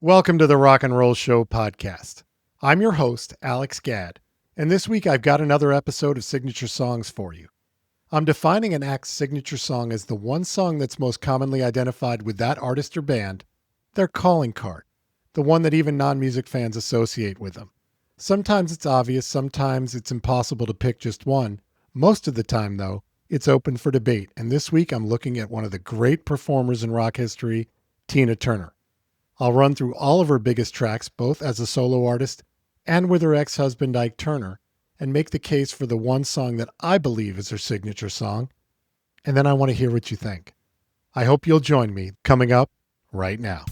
Welcome to the Rock and Roll Show podcast. I'm your host, Alex Gadd, and this week I've got another episode of Signature Songs for you. I'm defining an act's signature song as the one song that's most commonly identified with that artist or band, their calling card, the one that even non-music fans associate with them. Sometimes it's obvious, sometimes it's impossible to pick just one. Most of the time, though, it's open for debate, and this week I'm looking at one of the great performers in rock history, Tina Turner. I'll run through all of her biggest tracks, both as a solo artist and with her ex-husband Ike Turner, and make the case for the one song that I believe is her signature song, and then I want to hear what you think. I hope you'll join me coming up right now.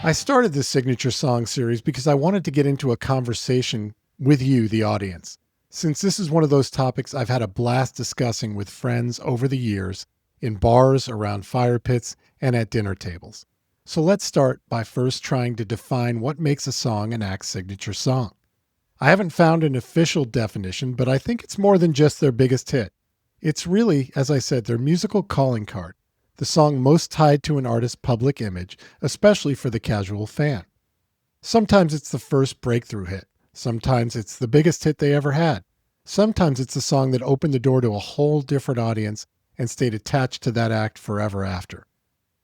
I started this signature song series because I wanted to get into a conversation with you, the audience, since this is one of those topics I've had a blast discussing with friends over the years in bars, around fire pits, and at dinner tables. So let's start by first trying to define what makes a song an act's signature song. I haven't found an official definition, but I think it's more than just their biggest hit. It's really, as I said, their musical calling card. The song most tied to an artist's public image, especially for the casual fan. Sometimes it's the first breakthrough hit. Sometimes it's the biggest hit they ever had. Sometimes it's the song that opened the door to a whole different audience and stayed attached to that act forever after.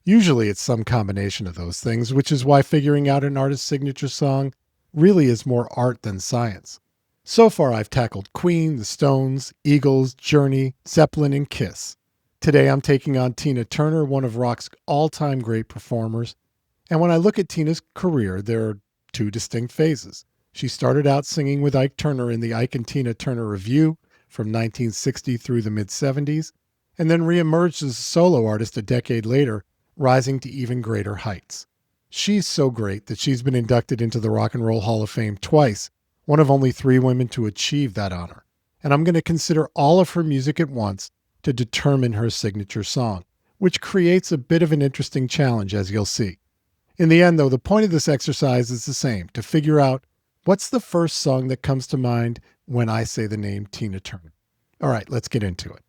Usually it's some combination of those things, which is why figuring out an artist's signature song really is more art than science. So far I've tackled Queen, the Stones, Eagles, Journey, Zeppelin, and Kiss. Today I'm taking on Tina Turner, one of rock's all-time great performers. And when I look at Tina's career, there are two distinct phases. She started out singing with Ike Turner in the Ike and Tina Turner Revue from 1960 through the mid-70s, and then reemerged as a solo artist a decade later, rising to even greater heights. She's so great that she's been inducted into the Rock and Roll Hall of Fame twice, one of only 3 women to achieve that honor. And I'm going to consider all of her music at once to determine her signature song, which creates a bit of an interesting challenge, as you'll see. In the end, though, the point of this exercise is the same, to figure out what's the first song that comes to mind when I say the name Tina Turner. All right, let's get into it.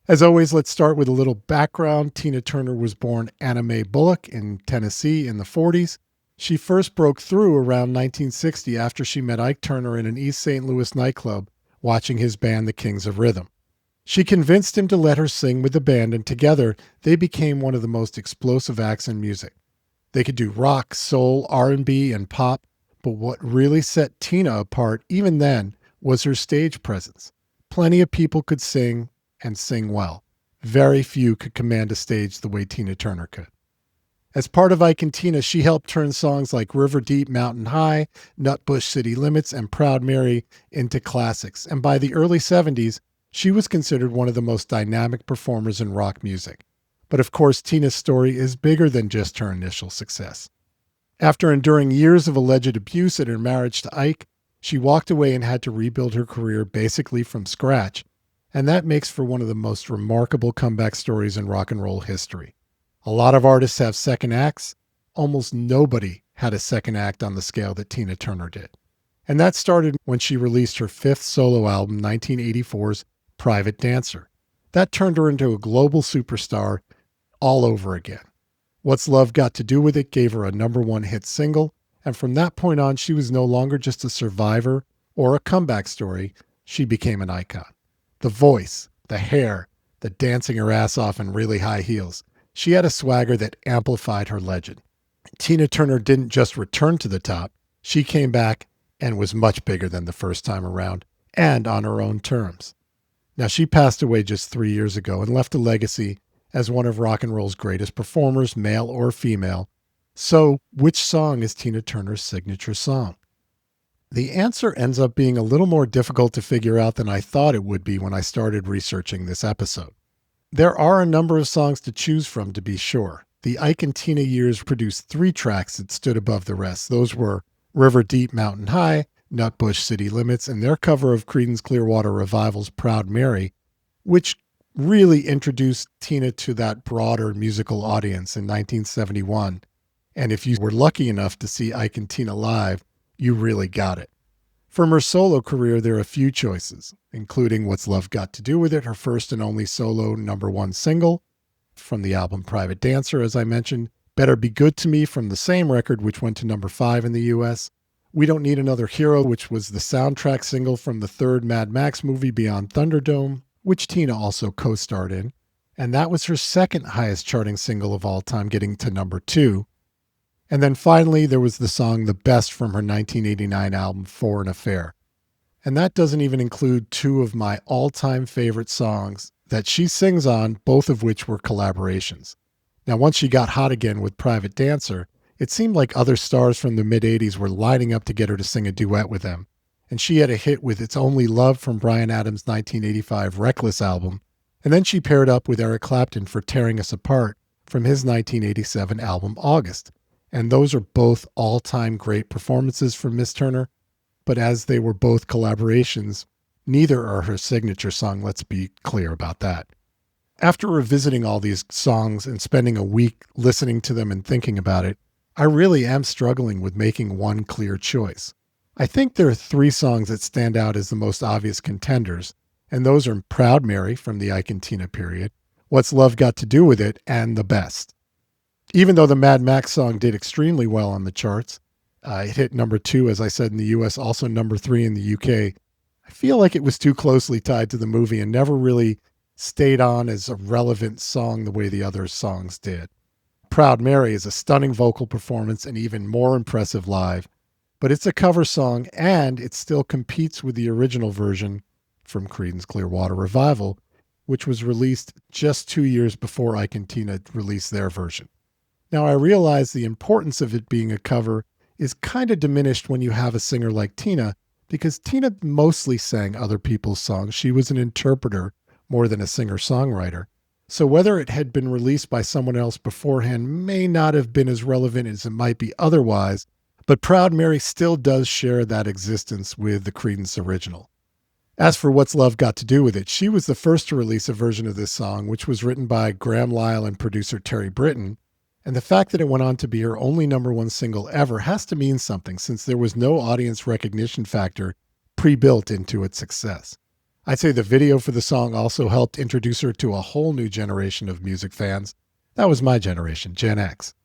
As always, let's start with a little background. Tina Turner was born Anna Mae Bullock in Tennessee in the 40s. She first broke through around 1960 after she met Ike Turner in an East St. Louis nightclub watching his band, the Kings of Rhythm. She convinced him to let her sing with the band, and together they became one of the most explosive acts in music. They could do rock, soul, R&B, and pop, but what really set Tina apart even then was her stage presence. Plenty of people could sing, and sing well. Very few could command a stage the way Tina Turner could. As part of Ike and Tina, she helped turn songs like River Deep, Mountain High, Nutbush City Limits, and Proud Mary into classics, and by the early 70s, she was considered one of the most dynamic performers in rock music. But of course, Tina's story is bigger than just her initial success. After enduring years of alleged abuse at her marriage to Ike, she walked away and had to rebuild her career basically from scratch, and that makes for one of the most remarkable comeback stories in rock and roll history. A lot of artists have second acts. Almost nobody had a second act on the scale that Tina Turner did. And that started when she released her 5th solo album, 1984's Private Dancer. That turned her into a global superstar all over again. What's Love Got to Do with It gave her a #1 hit single, and from that point on, she was no longer just a survivor or a comeback story. She became an icon. The voice, the hair, the dancing her ass off in really high heels. She had a swagger that amplified her legend. Tina Turner didn't just return to the top. She came back and was much bigger than the first time around, and on her own terms. Now, she passed away just 3 years ago and left a legacy as one of rock and roll's greatest performers, male or female. So, which song is Tina Turner's signature song? The answer ends up being a little more difficult to figure out than I thought it would be when I started researching this episode. There are a number of songs to choose from, to be sure. The Ike and Tina years produced 3 tracks that stood above the rest. Those were River Deep, Mountain High, Nutbush City Limits, and their cover of Creedence Clearwater Revival's Proud Mary, which really introduced Tina to that broader musical audience in 1971. And if you were lucky enough to see Ike and Tina live, you really got it. From her solo career, there are a few choices, including What's Love Got to Do with It, her first and only solo #1 single from the album Private Dancer, as I mentioned, Better Be Good to Me from the same record, which went to #5 in the US, We Don't Need Another Hero, which was the soundtrack single from the third Mad Max movie, Beyond Thunderdome, which Tina also co-starred in, and that was her second highest charting single of all time, getting to #2. And then finally, there was the song The Best from her 1989 album, For an Affair. And that doesn't even include two of my all-time favorite songs that she sings on, both of which were collaborations. Now, once she got hot again with Private Dancer, it seemed like other stars from the mid-'80s were lining up to get her to sing a duet with them. And she had a hit with It's Only Love from Bryan Adams' 1985 Reckless album. And then she paired up with Eric Clapton for Tearing Us Apart from his 1987 album August. And those are both all-time great performances from Miss Turner. But as they were both collaborations, neither are her signature song, let's be clear about that. After revisiting all these songs and spending a week listening to them and thinking about it, I really am struggling with making one clear choice. I think there are three songs that stand out as the most obvious contenders, and those are Proud Mary from the Ike and Tina period, What's Love Got to Do with It, and The Best. Even though the Mad Max song did extremely well on the charts, it hit #2, as I said, in the US, also #3 in the UK. I feel like it was too closely tied to the movie and never really stayed on as a relevant song the way the other songs did. Proud Mary is a stunning vocal performance and even more impressive live, but it's a cover song and it still competes with the original version from Creedence Clearwater Revival, which was released just 2 years before Ike and Tina released their version. Now, I realize the importance of it being a cover is kind of diminished when you have a singer like Tina, because Tina mostly sang other people's songs. She was an interpreter more than a singer-songwriter. So whether it had been released by someone else beforehand may not have been as relevant as it might be otherwise, but Proud Mary still does share that existence with the Creedence original. As for What's Love Got to Do with It, she was the first to release a version of this song, which was written by Graham Lyle and producer Terry Britton. And the fact that it went on to be her only #1 single ever has to mean something, since there was no audience recognition factor pre-built into its success. I'd say the video for the song also helped introduce her to a whole new generation of music fans. That was my generation, Gen X.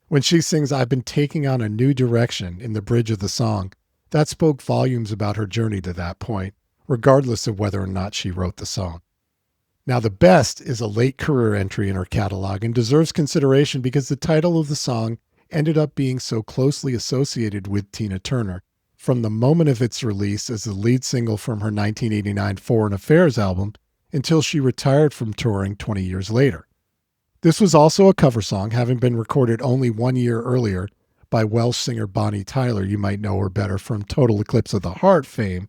When she sings, I've been taking on a new direction in the bridge of the song, that spoke volumes about her journey to that point, regardless of whether or not she wrote the song. Now, The Best is a late career entry in her catalog and deserves consideration because the title of the song ended up being so closely associated with Tina Turner from the moment of its release as the lead single from her 1989 Foreign Affairs album until she retired from touring 20 years later. This was also a cover song, having been recorded only 1 year earlier by Welsh singer Bonnie Tyler. You might know her better from Total Eclipse of the Heart fame.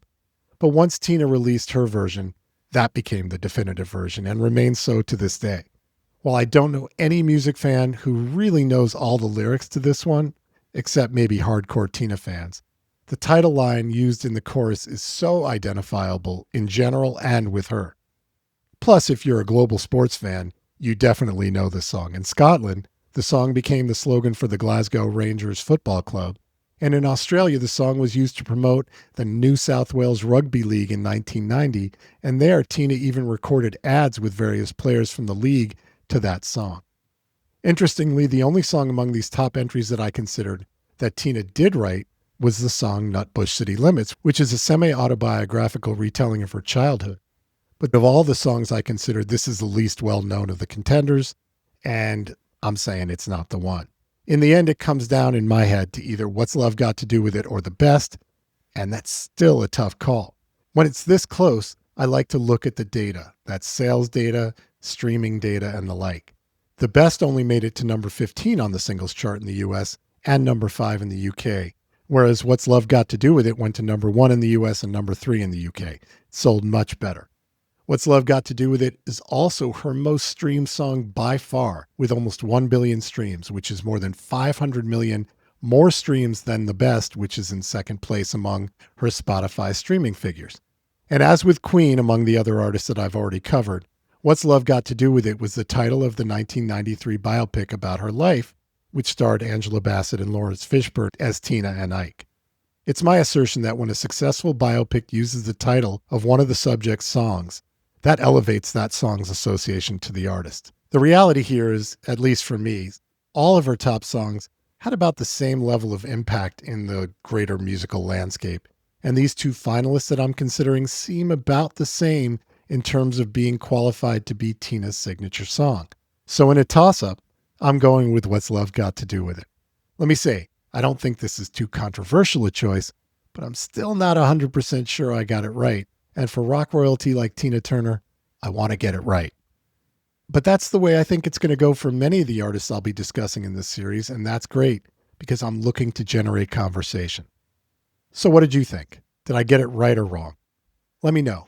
But once Tina released her version, that became the definitive version and remains so to this day. While I don't know any music fan who really knows all the lyrics to this one, except maybe hardcore Tina fans, the title line used in the chorus is so identifiable in general and with her. Plus, if you're a global sports fan, you definitely know this song. In Scotland, the song became the slogan for the Glasgow Rangers Football Club. And in Australia, the song was used to promote the New South Wales Rugby League in 1990, and there Tina even recorded ads with various players from the league to that song. Interestingly, the only song among these top entries that I considered that Tina did write was the song Nutbush City Limits, which is a semi-autobiographical retelling of her childhood. But of all the songs I considered, this is the least well-known of the contenders, and I'm saying it's not the one. In the end, it comes down in my head to either What's Love Got to Do with It or The Best, and that's still a tough call. When it's this close, I like to look at the data. That's sales data, streaming data, and the like. The Best only made it to #15 on the singles chart in the US and #5 in the UK, whereas What's Love Got to Do with It went to #1 in the US and #3 in the UK. It sold much better. What's Love Got to Do with It is also her most streamed song by far, with almost 1 billion streams, which is more than 500 million more streams than The Best, which is in second place among her Spotify streaming figures. And as with Queen, among the other artists that I've already covered, What's Love Got to Do with It was the title of the 1993 biopic about her life, which starred Angela Bassett and Lawrence Fishburne as Tina and Ike. It's my assertion that when a successful biopic uses the title of one of the subject's songs, that elevates that song's association to the artist. The reality here is, at least for me, all of her top songs had about the same level of impact in the greater musical landscape, and these two finalists that I'm considering seem about the same in terms of being qualified to be Tina's signature song. So in a toss-up, I'm going with What's Love Got to Do with It. Let me say, I don't think this is too controversial a choice, but I'm still not 100% sure I got it right. And for rock royalty like Tina Turner, I want to get it right. But that's the way I think it's going to go for many of the artists I'll be discussing in this series, and that's great because I'm looking to generate conversation. So what did you think? Did I get it right or wrong? Let me know.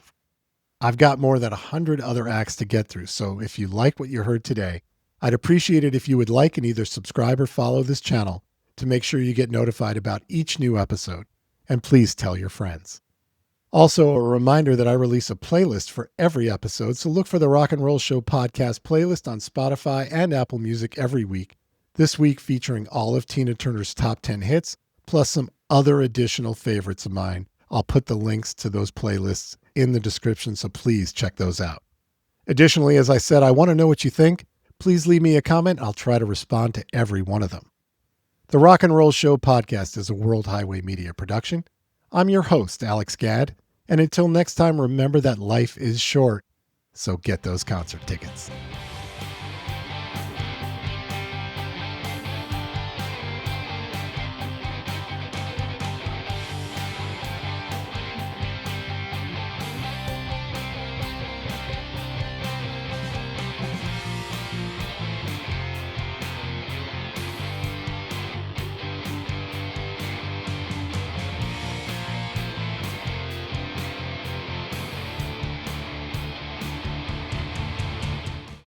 I've got more than 100 other acts to get through, so if you like what you heard today, I'd appreciate it if you would like and either subscribe or follow this channel to make sure you get notified about each new episode, and please tell your friends. Also, a reminder that I release a playlist for every episode, so look for the Rock and Roll Show podcast playlist on Spotify and Apple Music every week, this week featuring all of Tina Turner's top 10 hits, plus some other additional favorites of mine. I'll put the links to those playlists in the description, so please check those out. Additionally, as I said, I want to know what you think. Please leave me a comment. I'll try to respond to every one of them. The Rock and Roll Show podcast is a World Highway Media production. I'm your host, Alex Gadd, and until next time, remember that life is short, so get those concert tickets.